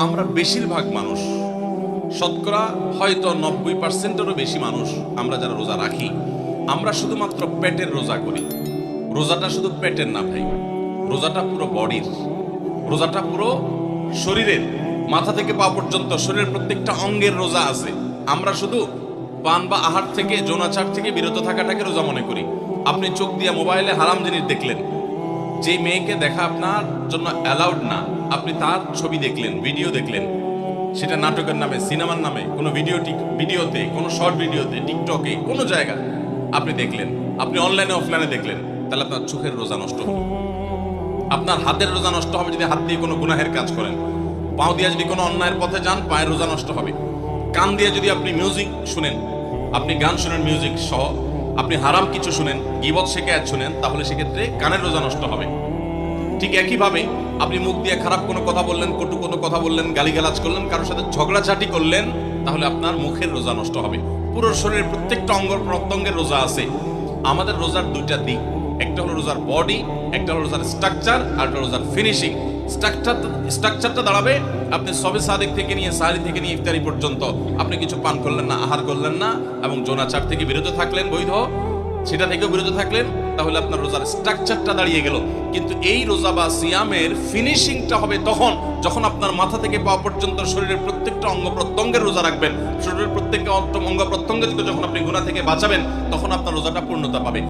আমরা বেশিরভাগ মানুষ, শতকরা হয়তো 90%-এরও বেশি মানুষ আমরা যারা রোজা রাখি, আমরা শুধুমাত্র পেটের রোজা করি। রোজাটা শুধু পেটের না ভাই, রোজাটা পুরো বডির, রোজাটা পুরো শরীরের, মাথা থেকে পা পর্যন্ত শরীরের প্রত্যেকটা অঙ্গের রোজা আছে। আমরা শুধু পান বা আহার থেকে, যৌনাচার থেকে বিরত থাকাটাকে রোজা মনে করি। আপনি চোখ দিয়ে মোবাইলে হারাম জিনিস দেখলেন, যে মেয়েকে দেখা আপনার জন্য অ্যালাউড না, আপনি তার ছবি দেখলেন, ভিডিও দেখলেন, সেটা নাটকের নামে, সিনেমার নামে, কোনো ভিডিওতে, কোনো শর্ট ভিডিওতে, টিকটকে, কোনো জায়গায় আপনি দেখলেন, আপনি অনলাইনে অফলাইনে দেখলেন, তাহলে আপনার চোখের রোজা নষ্ট হবে। আপনার হাতের রোজা নষ্ট হবে যদি হাত দিয়ে কোনো গুনাহের কাজ করেন। পাও দিয়ে যদি কোনো অন্যায়ের পথে যান, পায়ের রোজা নষ্ট হবে। কান দিয়ে যদি আপনি মিউজিক শুনেন, আপনি গান শুনেন মিউজিক সহ, আপনি হারাম কিছু শুনেন, গীবত শিকায়াত শুনেন, তাহলে সেক্ষেত্রে কানের রোজা নষ্ট হবে। ঠিক একইভাবে আপনি মুখ দিয়ে খারাপ কোনো কথা বললেন, কটু কোনো কথা বললেন, গালিগালাজ করলেন, কারোর সাথে ঝগড়াঝাটি করলেন, তাহলে আপনার মুখের রোজা নষ্ট হবে। পুরো শরীরের প্রত্যেকটা অঙ্গ প্রত্যঙ্গের রোজা আছে। আমাদের রোজার দুইটা দিক, একটা হলো রোজার বডি, একটা হলো রোজার স্ট্রাকচার, আর একটা রোজার ফিনিশিং। স্ট্রাকচারটা দাঁড়াবে আপনি সবে সাদেক থেকে নিয়ে সাহারি থেকে নিয়ে ইফতারি পর্যন্ত আপনি কিছু পান করলেন না, আহার করলেন না, এবং যৌনাচার থেকে বিরত থাকলেন, বৈধ সেটা থেকেও বিরত থাকলেন, তাহলে আপনার রোজার স্ট্রাকচারটা দাঁড়িয়ে গেল। কিন্তু এই রোজা বা সিয়ামের ফিনিশিংটা হবে তখন, যখন আপনার মাথা থেকে পা পর্যন্ত শরীরের প্রত্যেকটা অঙ্গ প্রত্যঙ্গের রোজা রাখবেন। শরীরের প্রত্যেকটা অঙ্গ প্রত্যঙ্গ যখন আপনি গুনাহ থেকে বাঁচাবেন, তখন আপনার রোজাটা পূর্ণতা পাবে।